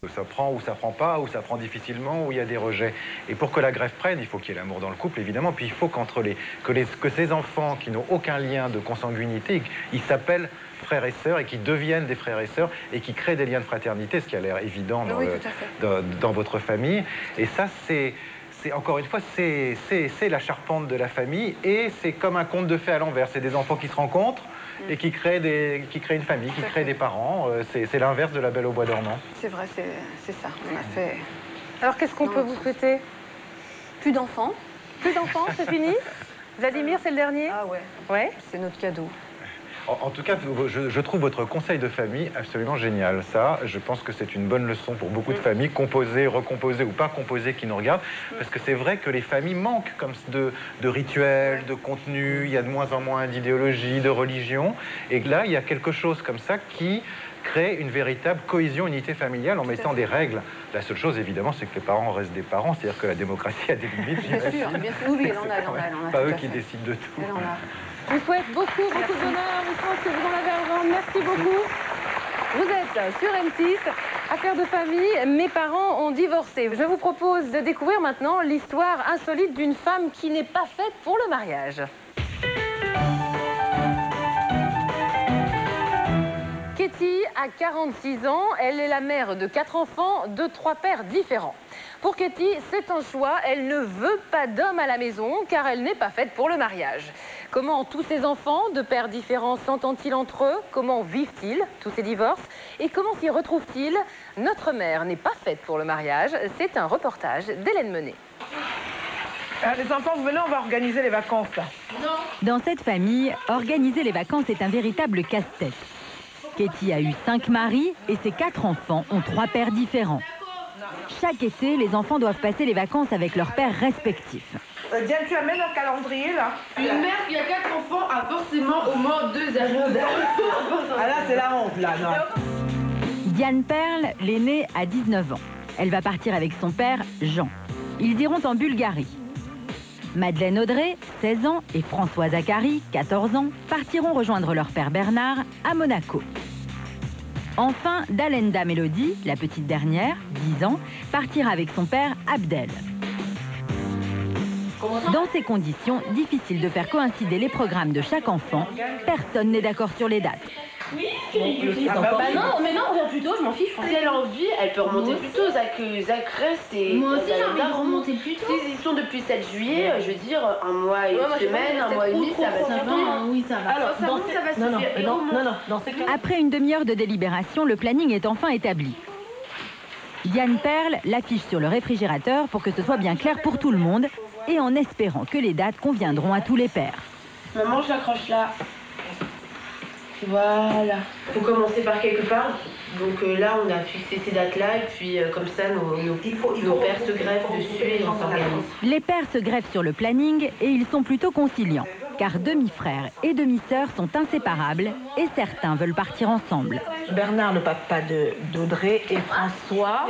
Ça prend ou ça prend pas, ou ça prend difficilement, ou il y a des rejets. Et pour que la greffe prenne, il faut qu'il y ait l'amour dans le couple, évidemment. Puis il faut que ces enfants qui n'ont aucun lien de consanguinité, ils s'appellent frères et sœurs et qui deviennent des frères et sœurs et qui créent des liens de fraternité, ce qui a l'air évident dans votre famille. Et ça, encore une fois, c'est la charpente de la famille et c'est comme un conte de fées à l'envers. C'est des enfants qui se rencontrent et qui créent une famille, qui créent des parents. C'est l'inverse de La Belle au bois dormant. C'est vrai, c'est ça. On a fait... Alors, qu'est-ce qu'on peut vous souhaiter? Plus d'enfants. Plus d'enfants, c'est fini? Vladimir, c'est le dernier? Ah ouais. Ouais. C'est notre cadeau. En tout cas, je trouve votre conseil de famille absolument génial. Ça, je pense que c'est une bonne leçon pour beaucoup de familles, composées, recomposées ou pas composées, qui nous regardent. Parce que c'est vrai que les familles manquent comme de rituels, de contenu. Il y a de moins en moins d'idéologie, de religion. Et là, il y a quelque chose comme ça qui crée une véritable cohésion, unité familiale en mettant des règles. La seule chose, évidemment, c'est que les parents restent des parents. C'est-à-dire que la démocratie a des limites, j'imagine. Bien sûr. Oui, elle en a. Pas eux qui décident de tout. Je vous souhaite beaucoup de bonheur. Je pense que vous en avez un grand. Merci beaucoup. Vous êtes sur M6, Affaires de famille. Mes parents ont divorcé. Je vous propose de découvrir maintenant l'histoire insolite d'une femme qui n'est pas faite pour le mariage. Katie a 46 ans. Elle est la mère de 4 enfants, de 3 pères différents. Pour Katie, c'est un choix. Elle ne veut pas d'homme à la maison car elle n'est pas faite pour le mariage. Comment tous ces enfants de pères différents s'entendent-ils entre eux? Comment vivent-ils tous ces divorces? Et comment s'y retrouvent-ils? Notre mère n'est pas faite pour le mariage. C'est un reportage d'Hélène Menet. Les enfants, vous venez, on va organiser les vacances là. Dans cette famille, organiser les vacances est un véritable casse-tête. Katie a eu 5 maris et ses 4 enfants ont 3 pères différents. Chaque été, les enfants doivent passer les vacances avec leurs pères respectifs. Diane, tu amènes un calendrier là? Une mère qui a 4 enfants a forcément au moins 2 amis. Ah là, c'est la honte là, non? Diane Perle, l'aînée, a 19 ans. Elle va partir avec son père, Jean. Ils iront en Bulgarie. Madeleine Audrey, 16 ans, et François Zachary, 14 ans, partiront rejoindre leur père Bernard à Monaco. Enfin, Dalenda Mélodie, la petite dernière, 10 ans, partira avec son père Abdel. Dans ces conditions, difficile de faire coïncider les programmes de chaque enfant. Personne n'est d'accord sur les dates. Oui, bah non, mais non, on revient plus tôt, je m'en fiche. Si elle a envie, elle peut remonter plus tôt. Zach reste et... Moi aussi, j'ai envie de remonter plus tôt. S'ils sont depuis 7 juillet, je veux dire, un mois et une semaine, un mois et demi, ça va suffire. Oui, ça va. Alors, ça va suffire. Non, c'est clair. Après une demi-heure de délibération, le planning est enfin établi. Diane Perle l'affiche sur le réfrigérateur pour que ce soit bien clair pour tout le monde et en espérant que les dates conviendront à tous les pères. Maman, je l'accroche là. Voilà. Il faut commencer par quelque part. Donc là, on a fixé ces dates-là et puis comme ça, nos pères se greffent dessus et on s'organise. Les pères se greffent sur le planning et ils sont plutôt conciliants. Car demi-frères et demi-sœurs sont inséparables et certains veulent partir ensemble. Bernard, le papa d'Audrey, et François,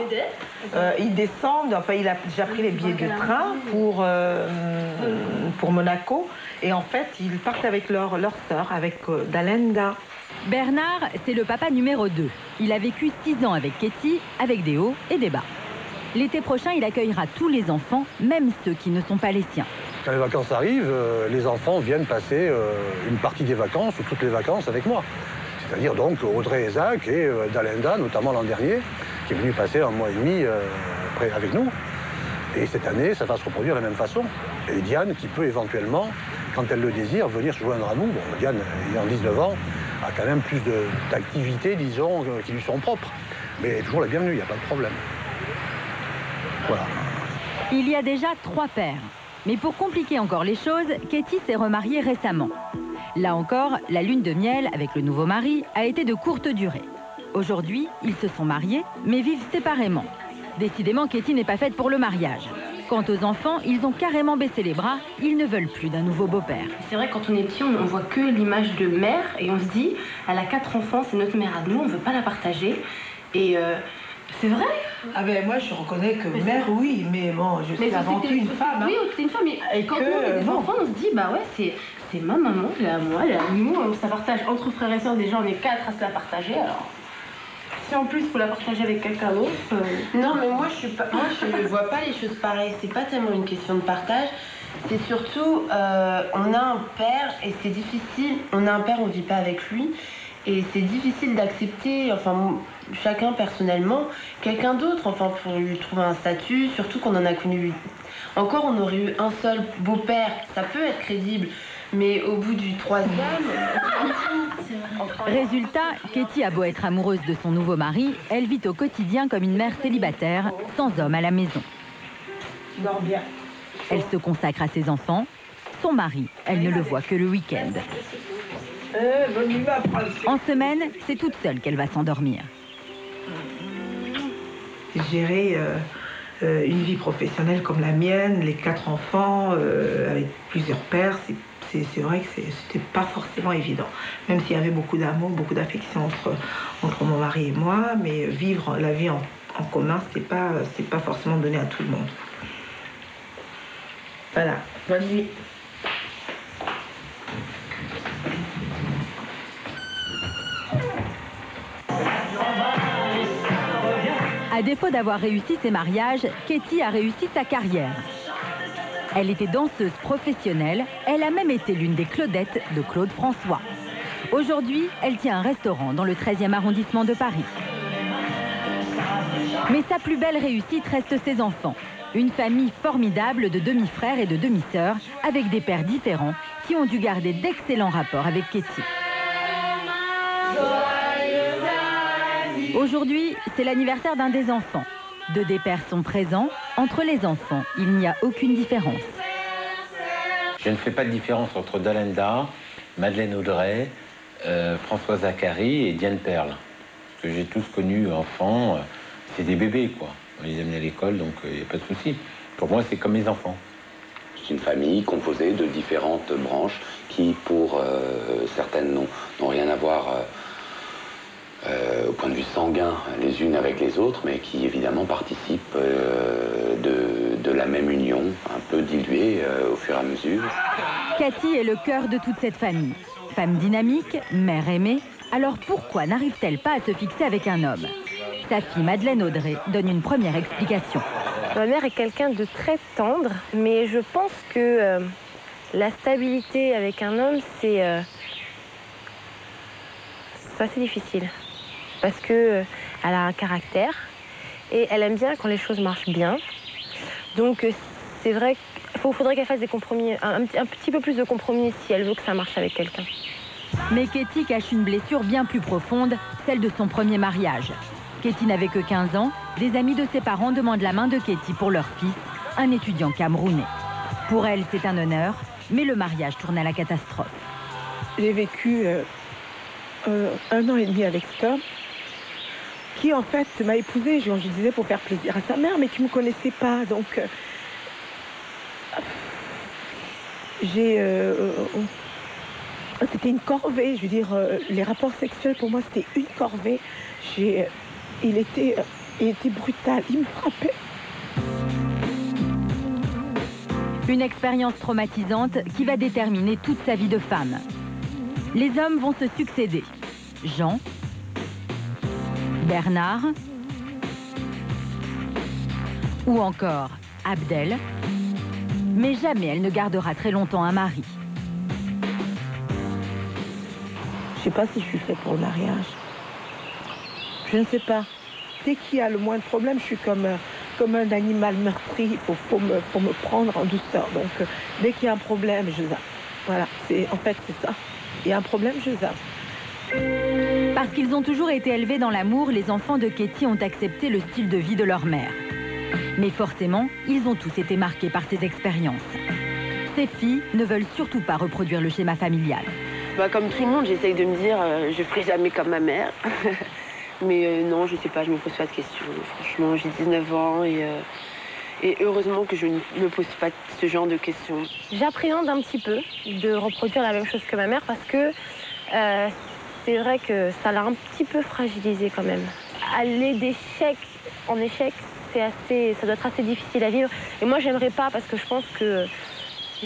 ils descendent, enfin il a déjà pris les billets de train pour Monaco. Et en fait, ils partent avec leur sœur, avec Dalenda. Bernard, c'est le papa numéro 2. Il a vécu 6 ans avec Katie, avec des hauts et des bas. L'été prochain, il accueillera tous les enfants, même ceux qui ne sont pas les siens. Quand les vacances arrivent, les enfants viennent passer une partie des vacances ou toutes les vacances avec moi. C'est-à-dire donc Audrey et Zach et Dalenda, notamment l'an dernier, qui est venu passer un mois et demi avec nous. Et cette année, ça va se reproduire de la même façon. Et Diane, qui peut éventuellement, quand elle le désire, venir se joindre à nous. Bon, Diane, ayant 19 ans, a quand même plus d'activités, disons, qui lui sont propres. Mais elle est toujours la bienvenue, il n'y a pas de problème. Voilà. Il y a déjà 3 pères. Mais pour compliquer encore les choses, Katie s'est remariée récemment. Là encore, la lune de miel avec le nouveau mari a été de courte durée. Aujourd'hui, ils se sont mariés, mais vivent séparément. Décidément, Katie n'est pas faite pour le mariage. Quant aux enfants, ils ont carrément baissé les bras. Ils ne veulent plus d'un nouveau beau-père. C'est vrai, quand on est petit, on voit que l'image de mère et on se dit, elle a 4 enfants, c'est notre mère à nous, on ne veut pas la partager. Et c'est vrai. Ah ben moi je reconnais que mère oui, mais bon, je suis avant tout une femme. Oui, c'est une femme, mais quand on est des enfants, on se dit, bah ouais, c'est ma maman, elle est à moi, elle est à nous, ça partage entre frères et sœurs, déjà on est 4 à se la partager, alors Si en plus, il faut la partager avec quelqu'un d'autre... Non, mais moi, je ne vois pas les choses pareilles. C'est pas tellement une question de partage. C'est surtout, on a un père et c'est difficile. On a un père, on ne vit pas avec lui. Et c'est difficile d'accepter, enfin, chacun personnellement, quelqu'un d'autre, enfin, pour lui trouver un statut, surtout qu'on en a connu. Encore, on aurait eu un seul beau-père, ça peut être crédible, mais au bout du 3e... Résultat, Katie a beau être amoureuse de son nouveau mari, elle vit au quotidien comme une mère célibataire, sans homme à la maison. Dors bien. Elle se consacre à ses enfants. Son mari, elle ne le voit que le week-end. En semaine, c'est toute seule qu'elle va s'endormir. Gérer une vie professionnelle comme la mienne, les 4 enfants, avec plusieurs pères, c'est vrai que c'était pas forcément évident. Même s'il y avait beaucoup d'amour, beaucoup d'affection entre mon mari et moi, mais vivre la vie en commun, c'est pas forcément donné à tout le monde. Voilà, bonne nuit. À défaut d'avoir réussi ses mariages, Katie a réussi sa carrière. Elle était danseuse professionnelle, elle a même été l'une des Claudettes de Claude François. Aujourd'hui, elle tient un restaurant dans le 13e arrondissement de Paris. Mais sa plus belle réussite reste ses enfants. Une famille formidable de demi-frères et de demi-sœurs, avec des pères différents, qui ont dû garder d'excellents rapports avec Katie. Aujourd'hui, c'est l'anniversaire d'un des enfants. 2 des pères sont présents. Entre les enfants, il n'y a aucune différence. Je ne fais pas de différence entre Dalenda, Madeleine Audrey, François Zachary et Diane Perle. Parce que j'ai tous connu enfants, c'est des bébés, quoi. On les amenait à l'école, donc il n'y a pas de souci. Pour moi, c'est comme mes enfants. C'est une famille composée de différentes branches qui, pour certaines, n'ont rien à voir au point de vue sanguin les unes avec les autres, mais qui évidemment participent de la même union, un peu diluée au fur et à mesure. Katie est le cœur de toute cette famille. Femme dynamique, mère aimée, alors pourquoi n'arrive-t-elle pas à se fixer avec un homme? Sa fille Madeleine Audrey donne une première explication. Ma mère est quelqu'un de très tendre, mais je pense que la stabilité avec un homme, c'est assez difficile. Parce qu'elle a un caractère et elle aime bien quand les choses marchent bien. Donc c'est vrai qu'il faudrait qu'elle fasse des compromis, un petit peu plus de compromis si elle veut que ça marche avec quelqu'un. Mais Katie cache une blessure bien plus profonde, celle de son premier mariage. Katie n'avait que 15 ans, des amis de ses parents demandent la main de Katie pour leur fils, un étudiant camerounais. Pour elle, c'est un honneur, mais le mariage tourne à la catastrophe. J'ai vécu 1 an et demi avec cet homme, qui en fait m'a épousée, je disais, pour faire plaisir à sa mère, mais qui ne me connaissait pas. Donc, c'était une corvée. Je veux dire, les rapports sexuels, pour moi, c'était une corvée. Il était brutal, il me frappait. Une expérience traumatisante qui va déterminer toute sa vie de femme. Les hommes vont se succéder. Jean, Bernard ou encore Abdel. Mais jamais elle ne gardera très longtemps un mari. Je ne sais pas si je suis faite pour le mariage. Je ne sais pas. Dès qu'il y a le moindre problème, je suis comme un animal meurtri. Il faut me prendre en douceur. Donc, dès qu'il y a un problème, je zappe. Voilà, en fait, c'est ça. Il y a un problème, je zappe. Parce qu'ils ont toujours été élevés dans l'amour, les enfants de Katie ont accepté le style de vie de leur mère. Mais forcément, ils ont tous été marqués par ces expériences. Ces filles ne veulent surtout pas reproduire le schéma familial. Comme tout le monde, j'essaye de me dire je ferai jamais comme ma mère. Mais non, je sais pas, je me pose pas de questions. Franchement, j'ai 19 ans et heureusement que je ne me pose pas ce genre de questions. J'appréhende un petit peu de reproduire la même chose que ma mère parce que c'est vrai que ça l'a un petit peu fragilisée quand même. Aller d'échec en échec, ça doit être assez difficile à vivre. Et moi, j'aimerais pas parce que je pense que...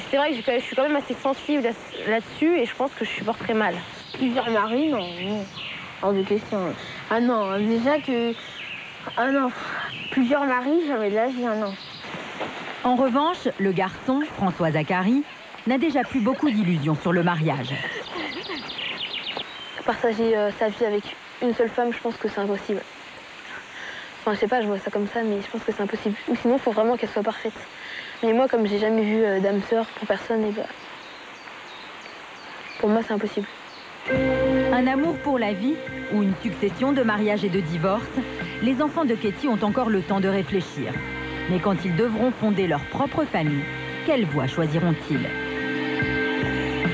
C'est vrai que je suis quand même assez sensible là-dessus et je pense que je supporterais mal. Plusieurs maris, non. hors de question. Ah non, déjà que... Ah non, plusieurs maris, jamais de la vie, ah non. En revanche, le garçon, François Zacharie, n'a déjà plus beaucoup d'illusions sur le mariage. Partager sa vie avec une seule femme, je pense que c'est impossible. Enfin, je sais pas, je vois ça comme ça, mais je pense que c'est impossible. Ou sinon, il faut vraiment qu'elle soit parfaite. Mais moi, comme j'ai jamais vu d'âme sœur pour personne, et bah, pour moi, c'est impossible. Un amour pour la vie ou une succession de mariages et de divorces, les enfants de Katie ont encore le temps de réfléchir. Mais quand ils devront fonder leur propre famille, quelle voie choisiront-ils?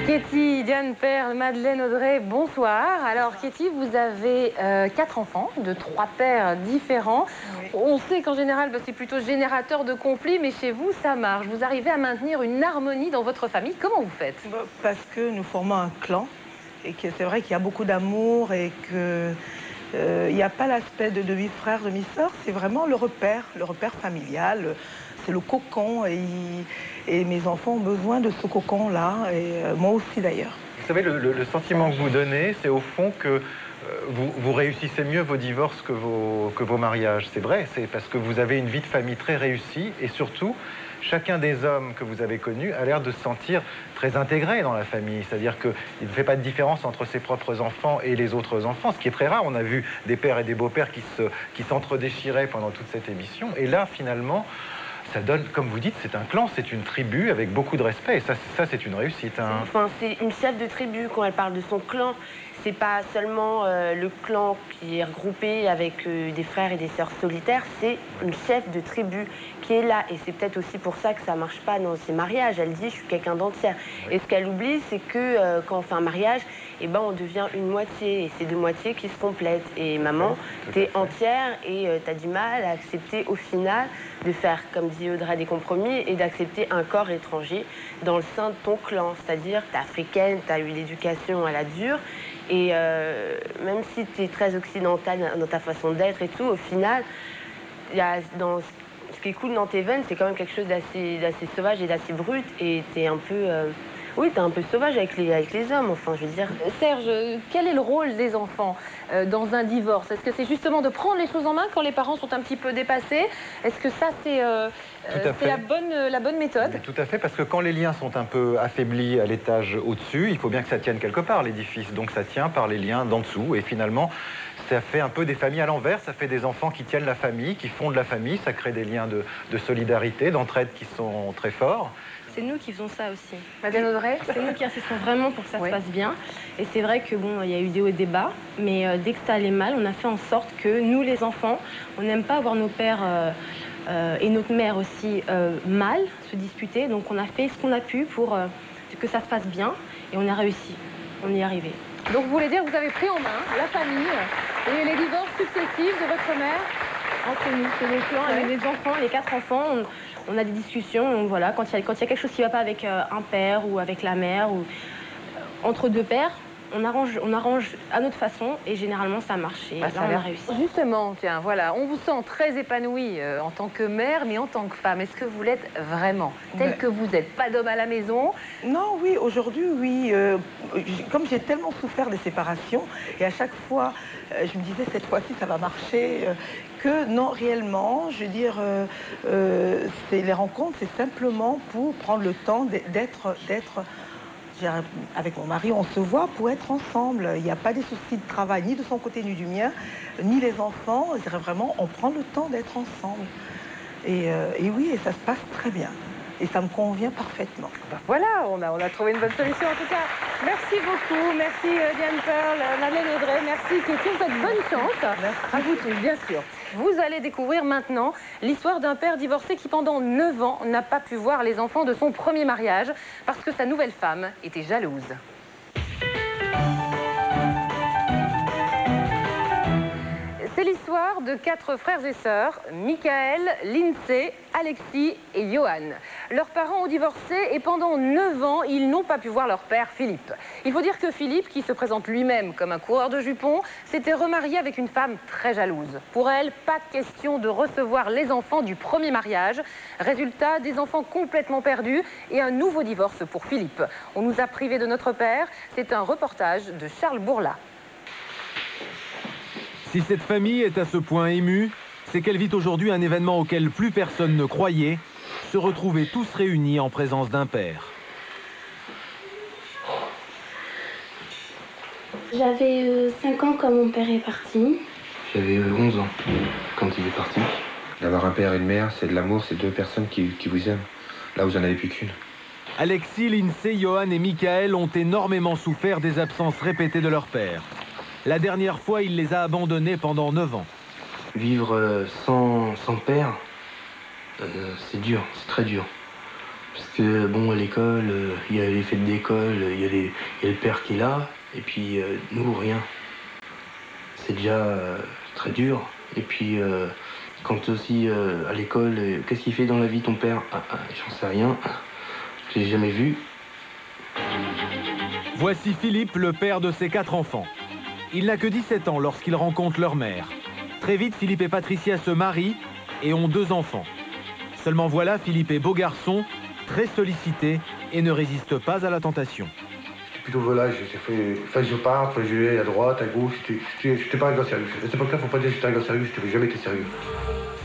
Katie, Diane Perle, Madeleine Audrey, bonsoir. Alors Katie, vous avez 4 enfants de 3 pères différents. Oui. On sait qu'en général, c'est plutôt générateur de conflits, mais chez vous, ça marche. Vous arrivez à maintenir une harmonie dans votre famille. Comment vous faites? Parce que nous formons un clan et que c'est vrai qu'il y a beaucoup d'amour et que il n'y a pas l'aspect de demi-frère, demi-sœur, c'est vraiment le repère familial. C'est le cocon et mes enfants ont besoin de ce cocon-là, et moi aussi d'ailleurs. Vous savez, le sentiment que vous donnez, c'est au fond que vous réussissez mieux vos divorces que vos mariages. C'est vrai, c'est parce que vous avez une vie de famille très réussie et surtout, chacun des hommes que vous avez connus a l'air de se sentir très intégré dans la famille. C'est-à-dire qu'il ne fait pas de différence entre ses propres enfants et les autres enfants, ce qui est très rare. On a vu des pères et des beaux-pères qui s'entre-déchiraient pendant toute cette émission. Et là, finalement, ça donne, comme vous dites, c'est un clan, c'est une tribu avec beaucoup de respect. Et ça c'est une réussite. Hein. Enfin, c'est une chef de tribu. Quand elle parle de son clan, c'est pas seulement le clan qui est regroupé avec des frères et des sœurs solitaires, c'est une chef de tribu qui est là. Et c'est peut-être aussi pour ça que ça marche pas dans ses mariages. Elle dit, je suis quelqu'un d'entière. Oui. Et ce qu'elle oublie, c'est que quand on fait un mariage, eh ben, on devient une moitié. Et c'est 2 moitiés qui se complètent. Et maman, oui, t'es entière et t'as du mal à accepter au final de faire, comme dit Audrey, des compromis et d'accepter un corps étranger dans le sein de ton clan. C'est-à-dire, t'es africaine, t'as eu l'éducation à la dure. Et même si tu es très occidentale dans ta façon d'être et tout, au final, ce qui est cool dans tes veines, c'est quand même quelque chose d'assez sauvage et d'assez brut. Et tu es un peu... oui, tu es un peu sauvage avec les hommes, enfin, je veux dire. Serge, quel est le rôle des enfants dans un divorce? Est-ce que c'est justement de prendre les choses en main quand les parents sont un petit peu dépassés? Est-ce que ça, c'est la bonne méthode? Mais tout à fait, parce que quand les liens sont un peu affaiblis à l'étage au-dessus, il faut bien que ça tienne quelque part, l'édifice. Donc ça tient par les liens d'en dessous. Et finalement, ça fait un peu des familles à l'envers. Ça fait des enfants qui tiennent la famille, qui fondent la famille. Ça crée des liens de solidarité, d'entraide qui sont très forts. C'est nous qui faisons ça aussi. Madeleine Audrey, c'est nous qui insistons vraiment pour que ça se passe bien. Et c'est vrai que bon, il y a eu des hauts et des bas, mais dès que ça allait mal, on a fait en sorte que nous, les enfants, on n'aime pas voir nos pères et notre mère aussi mal se disputer. Donc on a fait ce qu'on a pu pour que ça se passe bien et on a réussi. On y est arrivé. Donc vous voulez dire que vous avez pris en main la famille et les divorces successifs de votre mère? Entre nous, c'est nos clans, avec les enfants, les 4 enfants, on a des discussions. Donc voilà, quand il y a quelque chose qui ne va pas avec un père ou avec la mère, ou entre 2 pères, on arrange à notre façon et généralement ça marche. Et là, on a réussi. Justement, tiens, voilà, on vous sent très épanouie en tant que mère, mais en tant que femme. Est-ce que vous l'êtes vraiment, telle que vous êtes? Pas d'homme à la maison? Non, oui, aujourd'hui, oui. Comme j'ai tellement souffert des séparations, et à chaque fois, je me disais, cette fois-ci, ça va marcher, que non, réellement, je veux dire, les rencontres, c'est simplement pour prendre le temps d'être... Avec mon mari, on se voit pour être ensemble. Il n'y a pas des soucis de travail, ni de son côté, ni du mien, ni les enfants. Je dirais vraiment, on prend le temps d'être ensemble. Et oui, et ça se passe très bien. Et ça me convient parfaitement. Ben voilà, on a trouvé une bonne solution. En tout cas, merci beaucoup. Merci Diane Perle, Madeleine Audrey. Merci Katie. Vous faites bonne chance. Merci. À vous tous, bien sûr. Vous allez découvrir maintenant l'histoire d'un père divorcé qui, pendant 9 ans, n'a pas pu voir les enfants de son premier mariage parce que sa nouvelle femme était jalouse. C'est l'histoire de 4 frères et sœurs, Michael, Lindsay, Alexis et Johan. Leurs parents ont divorcé et pendant 9 ans, ils n'ont pas pu voir leur père, Philippe. Il faut dire que Philippe, qui se présente lui-même comme un coureur de jupons, s'était remarié avec une femme très jalouse. Pour elle, pas question de recevoir les enfants du premier mariage. Résultat, des enfants complètement perdus et un nouveau divorce pour Philippe. On nous a privés de notre père. C'est un reportage de Charles Bourla. Si cette famille est à ce point émue, c'est qu'elle vit aujourd'hui un événement auquel plus personne ne croyait, se retrouver tous réunis en présence d'un père. J'avais 5 ans quand mon père est parti. J'avais 11 ans quand il est parti. D'avoir un père et une mère, c'est de l'amour, c'est deux personnes qui vous aiment. Là, vous n'en avez plus qu'une. Alexis, Lindsay, Johan et Michael ont énormément souffert des absences répétées de leur père. La dernière fois, il les a abandonnés pendant 9 ans. Vivre sans père, c'est dur, c'est très dur. Parce que, bon, à l'école, il y a les fêtes d'école, il y a le père qui est là, et puis nous, rien. C'est déjà très dur. Et puis, quand aussi à l'école, qu'est-ce qu'il fait dans la vie ton père? J'en sais rien, je l'ai jamais vu. Voici Philippe, le père de ses 4 enfants. Il n'a que 17 ans lorsqu'il rencontre leur mère. Très vite, Philippe et Patricia se marient et ont 2 enfants. Seulement voilà, Philippe est beau garçon, très sollicité et ne résiste pas à la tentation. Plutôt voilà, je pars, je vais à droite, à gauche, j'étais pas un gars sérieux. À cette époque-là, faut pas dire que j'étais un gars sérieux, je n'ai jamais été sérieux.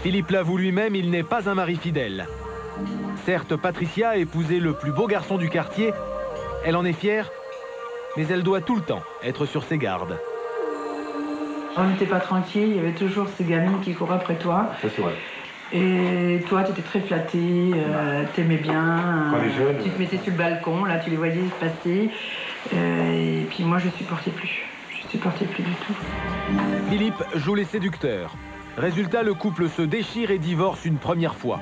Philippe l'avoue lui-même, il n'est pas un mari fidèle. Certes, Patricia a épousé le plus beau garçon du quartier, elle en est fière, mais elle doit tout le temps être sur ses gardes. On n'était pas tranquille, il y avait toujours ces gamines qui couraient après toi. Ça, c'est vrai. Et toi, tu étais très flatté, t'aimais bien. Tu te mettais sur le balcon, là, tu les voyais se passer. Et puis moi, je supportais plus. Je supportais plus du tout. Philippe joue les séducteurs. Résultat, le couple se déchire et divorce une première fois.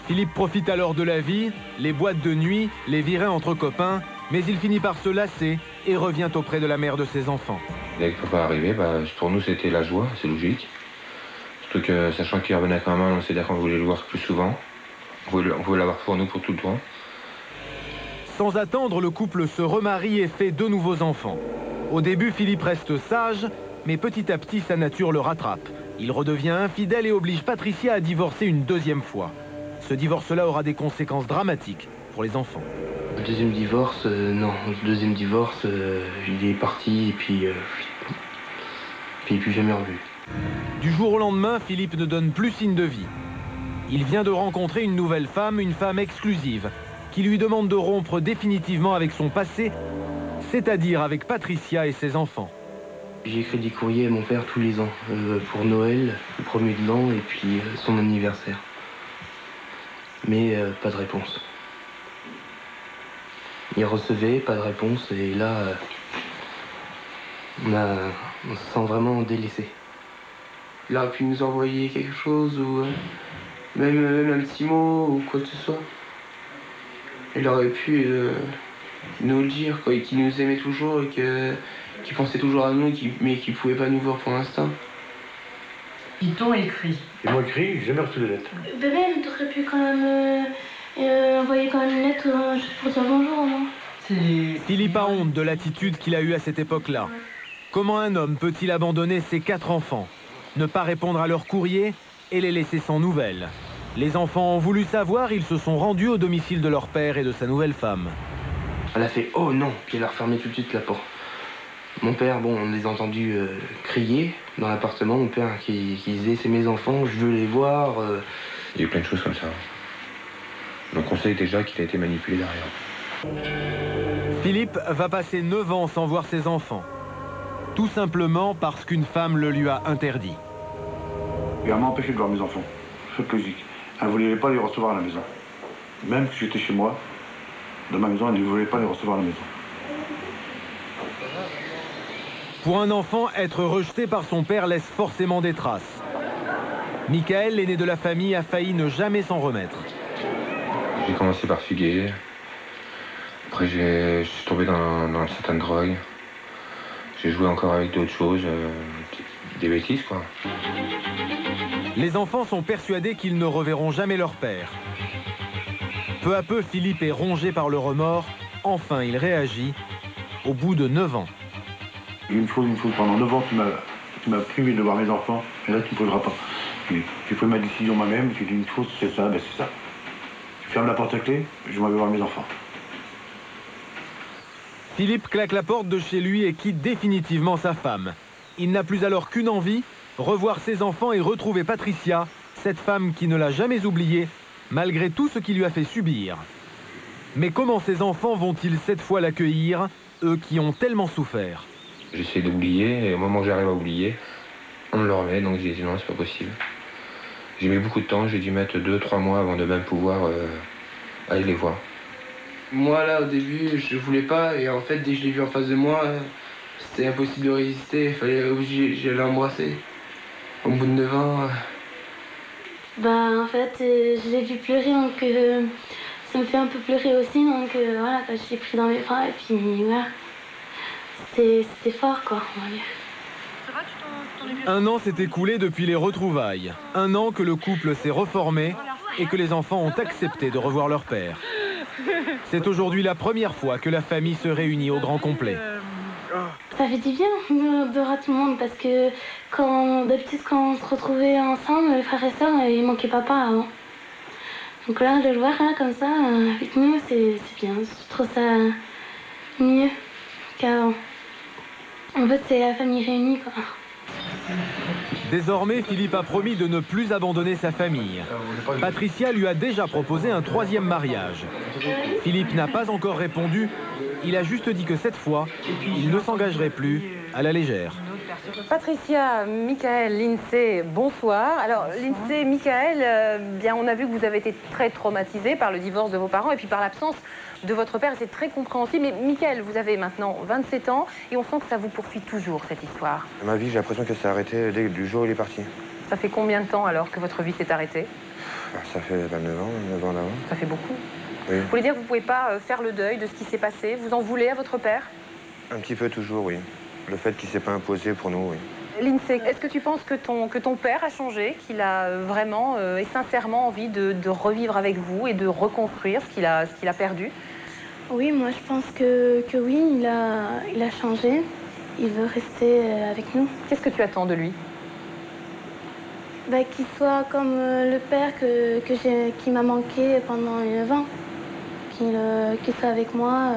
Philippe profite alors de la vie, les boîtes de nuit, les virées entre copains, mais il finit par se lasser et revient auprès de la mère de ses enfants. Dès que papa arrivait, pour nous c'était la joie, c'est logique. Surtout que sachant qu'il revenait quand même, c'est-à-dire qu'on voulait le voir plus souvent. On voulait l'avoir pour nous pour tout le temps. Sans attendre, le couple se remarie et fait 2 nouveaux enfants. Au début, Philippe reste sage, mais petit à petit, sa nature le rattrape. Il redevient infidèle et oblige Patricia à divorcer une 2e fois. Ce divorce-là aura des conséquences dramatiques pour les enfants. Le deuxième divorce, non. Le deuxième divorce, il est parti et puis plus jamais revu. Du jour au lendemain, Philippe ne donne plus signe de vie. Il vient de rencontrer une nouvelle femme, une femme exclusive, qui lui demande de rompre définitivement avec son passé, c'est-à-dire avec Patricia et ses enfants. J'ai écrit des courriers à mon père tous les ans, pour Noël, le 1er de l'an et puis son anniversaire. Mais pas de réponse. Il recevait, pas de réponse, et là, on se sent vraiment délaissé. Il aurait pu nous envoyer quelque chose, ou même un petit mot, ou quoi que ce soit. Il aurait pu nous le dire, quoi, et qu'il nous aimait toujours, et qu'il pensait toujours à nous, mais qu'il ne pouvait pas nous voir pour l'instant. Ils t'ont écrit. Ils m'ont écrit, j'ai jamais reçu de lettre. Bébé, mais t'aurais pu quand même envoyer quand même une lettre juste pour dire bonjour, non? Philippe a honte de l'attitude qu'il a eue à cette époque-là. Comment un homme peut-il abandonner ses 4 enfants, ne pas répondre à leurs courriers et les laisser sans nouvelles? Les enfants ont voulu savoir, ils se sont rendus au domicile de leur père et de sa nouvelle femme. Elle a fait « Oh non !» puis elle a refermé tout de suite la porte. Mon père, bon, on les a entendus crier dans l'appartement. Mon père qui disait « C'est mes enfants, je veux les voir. » Il y a eu plein de choses comme ça. Donc on sait déjà qu'il a été manipulé derrière. Philippe va passer 9 ans sans voir ses enfants. Tout simplement parce qu'une femme le lui a interdit. Elle m'a empêché de voir mes enfants. C'est logique. Elle ne voulait pas les recevoir à la maison. Même si j'étais chez moi, dans ma maison, elle ne voulait pas les recevoir à la maison. Pour un enfant, être rejeté par son père laisse forcément des traces. Michael, l'aîné de la famille, a failli ne jamais s'en remettre. J'ai commencé par fuguer. Après, je suis tombé dans certaines drogues. J'ai joué encore avec d'autres choses, des bêtises, quoi. Les enfants sont persuadés qu'ils ne reverront jamais leur père. Peu à peu, Philippe est rongé par le remords. Enfin, il réagit au bout de 9 ans. Une chose, pendant 9 ans, tu m'as privé de voir mes enfants, et là, tu ne poseras pas. J'ai pris ma décision moi-même, j'ai dit une chose, c'est ça, c'est ça. Je ferme la porte à clé, je m'en vais voir mes enfants. Philippe claque la porte de chez lui et quitte définitivement sa femme. Il n'a plus alors qu'une envie, revoir ses enfants et retrouver Patricia, cette femme qui ne l'a jamais oublié, malgré tout ce qu'il lui a fait subir. Mais comment ses enfants vont-ils cette fois l'accueillir, eux qui ont tellement souffert? J'essaie d'oublier, et au moment où j'arrive à oublier, on me le remet, donc j'ai dit non, c'est pas possible. J'ai mis beaucoup de temps, j'ai dû mettre 2-3 mois avant de même pouvoir aller les voir. Moi là au début je voulais pas et en fait dès que je l'ai vu en face de moi, c'était impossible de résister, il fallait obliger, j'allais l'embrasser. Au bout de 9 ans. Bah en fait je l'ai vu pleurer donc ça me fait un peu pleurer aussi donc voilà quand je l'ai pris dans mes bras et puis voilà. C'était fort quoi on va dire. Un an s'est écoulé depuis les retrouvailles. Un an que le couple s'est reformé et que les enfants ont accepté de revoir leur père. C'est aujourd'hui la première fois que la famille se réunit au grand complet. Ça fait du bien de voir tout le monde parce que d'habitude quand on se retrouvait ensemble, les frères et sœurs, il manquait papa avant. Donc là, de le voir là, comme ça, avec nous, c'est bien. Je trouve ça mieux qu'avant. En fait, c'est la famille réunie, quoi. Désormais, Philippe a promis de ne plus abandonner sa famille. Patricia lui a déjà proposé un 3e mariage. Philippe n'a pas encore répondu. Il a juste dit que cette fois, il ne s'engagerait plus à la légère. Patricia, Michael, Lindsay, bonsoir. Alors, Lindsay, Michael, bien, on a vu que vous avez été très traumatisés par le divorce de vos parents et puis par l'absence de votre père. C'est très compréhensible. Mais Michael, vous avez maintenant 27 ans et on sent que ça vous poursuit toujours, cette histoire. Ma vie, j'ai l'impression que ça s'est arrêté dès du jour où il est parti. Ça fait combien de temps alors que votre vie s'est arrêtée? Ça fait 9 ans d'avant. Ça fait beaucoup. Oui. Vous voulez dire que vous ne pouvez pas faire le deuil de ce qui s'est passé? Vous en voulez à votre père? Un petit peu toujours, oui. Le fait qu'il ne s'est pas imposé pour nous, oui. Lindsay, est-ce que tu penses que ton père a changé, qu'il a vraiment et sincèrement envie de revivre avec vous et de reconstruire ce qu'il a perdu? Oui, moi je pense que oui, il a changé. Il veut rester avec nous. Qu'est-ce que tu attends de lui? Bah, qu'il soit comme le père qui m'a manqué pendant 9 ans. Qu'il soit avec moi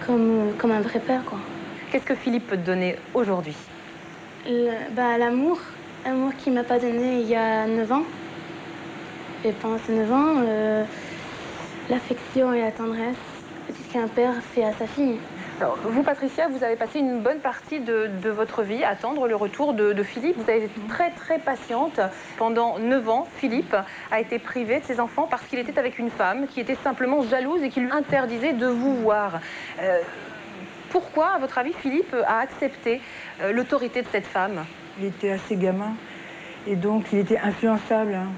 comme un vrai père, quoi. Qu'est-ce que Philippe peut te donner aujourd'hui? L'amour. L'amour qu'il ne m'a pas donné il y a 9 ans. Et pendant ces 9 ans, l'affection et la tendresse qu'un père fait à sa fille. Alors, vous, Patricia, vous avez passé une bonne partie de votre vie à attendre le retour de Philippe. Vous avez été très, très patiente. Pendant 9 ans, Philippe a été privé de ses enfants parce qu'il était avec une femme qui était simplement jalouse et qui lui interdisait de vous voir. Pourquoi, à votre avis, Philippe a accepté l'autorité de cette femme? Il était assez gamin et donc il était influençable. Hein.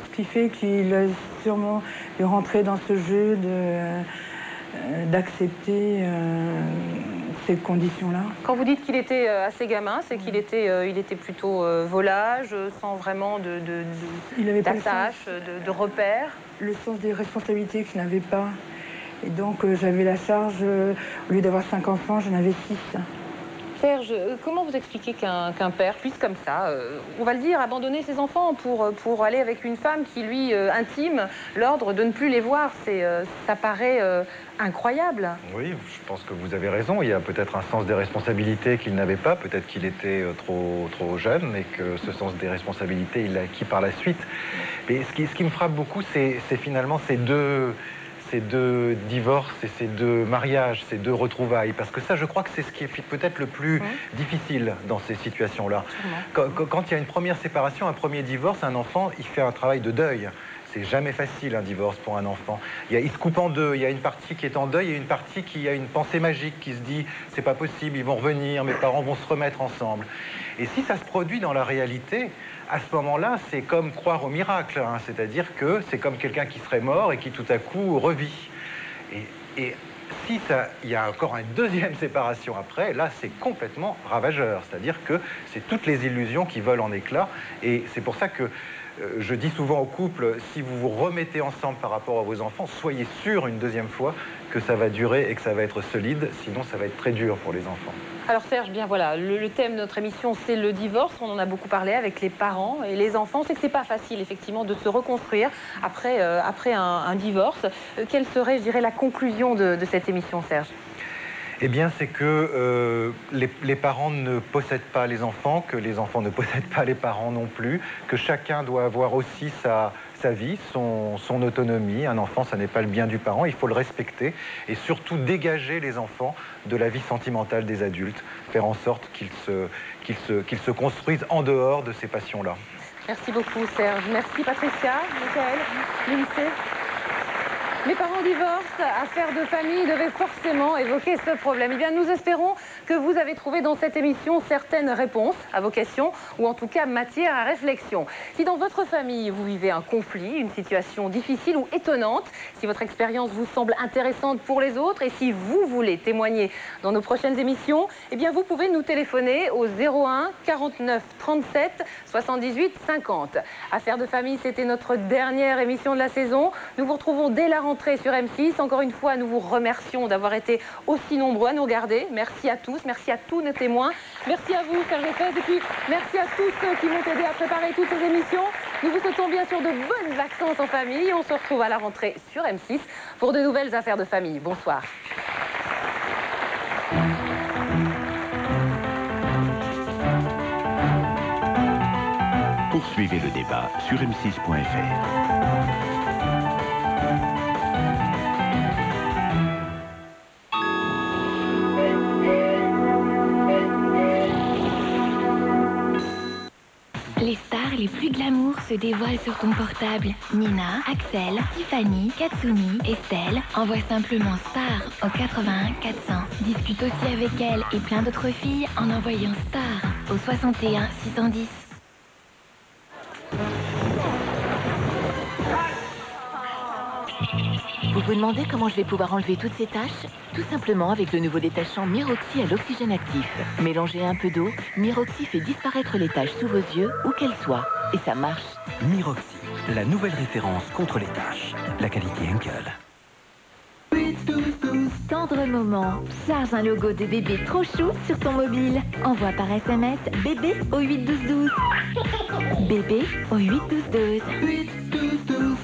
Ce qui fait qu'il a sûrement dû rentrer dans ce jeu d'accepter ces conditions-là. Quand vous dites qu'il était assez gamin, c'est qu'il était plutôt volage, sans vraiment d'attache, de repères? Le sens des responsabilités que je n'avais pas. Et donc j'avais la charge, au lieu d'avoir 5 enfants, j'en avais 6. Serge, comment vous expliquez qu'un père puisse comme ça, on va le dire, abandonner ses enfants pour aller avec une femme qui lui intime l'ordre de ne plus les voir? Ça paraît incroyable. Oui, je pense que vous avez raison. Il y a peut-être un sens des responsabilités qu'il n'avait pas. Peut-être qu'il était trop jeune et que ce sens des responsabilités, il l'a acquis par la suite. Mais ce qui me frappe beaucoup, c'est finalement ces deux divorces et ces 2 mariages, ces 2 retrouvailles. Parce que ça, je crois que c'est ce qui est peut-être le plus difficile dans ces situations-là. Quand il y a une première séparation, un premier divorce, un enfant, il fait un travail de deuil. C'est jamais facile, un divorce pour un enfant. Il se coupe en 2. Il y a une partie qui est en deuil et une partie qui a une pensée magique qui se dit « c'est pas possible, ils vont revenir, mes parents vont se remettre ensemble ». Et si ça se produit dans la réalité, à ce moment-là, c'est comme croire au miracle. Hein. C'est-à-dire que c'est comme quelqu'un qui serait mort et qui tout à coup revit. Et si il y a encore une deuxième séparation après, là, c'est complètement ravageur. C'est-à-dire que c'est toutes les illusions qui volent en éclats. Et c'est pour ça que je dis souvent aux couples, si vous vous remettez ensemble par rapport à vos enfants, soyez sûr une deuxième fois que ça va durer et que ça va être solide, sinon ça va être très dur pour les enfants. Alors Serge, bien voilà, le thème de notre émission, c'est le divorce. On en a beaucoup parlé avec les parents et les enfants. C'est que c'est pas facile, effectivement, de se reconstruire après un divorce. Quelle serait, je dirais, la conclusion de cette émission, Serge? Eh bien, c'est que les parents ne possèdent pas les enfants, que les enfants ne possèdent pas les parents non plus, que chacun doit avoir aussi sa vie, son autonomie. Un enfant, ça n'est pas le bien du parent, il faut le respecter et surtout dégager les enfants de la vie sentimentale des adultes, faire en sorte qu'ils se construisent en dehors de ces passions-là. Merci beaucoup Serge. Merci Patricia, Michael, Lindsay. Les parents divorcent, affaires de famille devaient forcément évoquer ce problème. Eh bien, nous espérons que vous avez trouvé dans cette émission certaines réponses à vos questions ou en tout cas matière à réflexion. Si dans votre famille vous vivez un conflit, une situation difficile ou étonnante, si votre expérience vous semble intéressante pour les autres et si vous voulez témoigner dans nos prochaines émissions, eh bien, vous pouvez nous téléphoner au 01 49 37 78 50. Affaires de famille, c'était notre dernière émission de la saison. Nous vous retrouvons dès la rentrée sur M6. Encore une fois, nous vous remercions d'avoir été aussi nombreux à nous regarder. Merci à tous, merci à tous nos témoins. Merci à vous, Serge Lefebvre, et puis merci à tous ceux qui m'ont aidé à préparer toutes ces émissions. Nous vous souhaitons bien sûr de bonnes vacances en famille. On se retrouve à la rentrée sur M6 pour de nouvelles affaires de famille. Bonsoir. Poursuivez le débat sur m6.fr. Les stars les plus glamour se dévoilent sur ton portable. Nina, Axel, Tiffany, Katsumi, Estelle. Envoie simplement star au 81 400. Discute aussi avec elle et plein d'autres filles en envoyant star au 61 610. Vous vous demandez comment je vais pouvoir enlever toutes ces taches? Tout simplement avec le nouveau détachant Miroxi à l'oxygène actif. Mélangez un peu d'eau, Miroxi fait disparaître les taches sous vos yeux, où qu'elles soient. Et ça marche. Miroxi, la nouvelle référence contre les taches. La qualité Henkel. Tendre moment. Charge un logo de bébé trop chou sur ton mobile. Envoie par SMS bébé au 8 12 12. Bébé au 8 12 12. 8 12 12.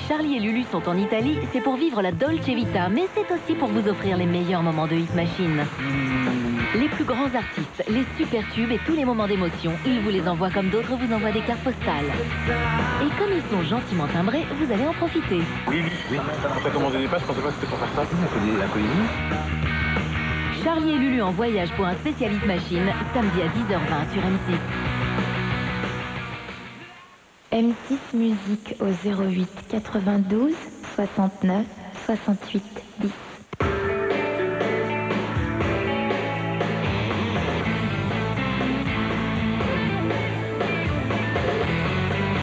Charlie et Lulu sont en Italie, c'est pour vivre la Dolce Vita, mais c'est aussi pour vous offrir les meilleurs moments de Hit Machine. Les plus grands artistes, les super tubes et tous les moments d'émotion, ils vous les envoient comme d'autres vous envoient des cartes postales. Et comme ils sont gentiment timbrés, vous allez en profiter. Oui. On t'a commandé des passes, je pensais pas que c'était pour faire ça. La Coligny. Charlie et Lulu en voyage pour un spécial Hit Machine, samedi à 10h20 sur M6. M6 Musique au 08 92 69 68 10.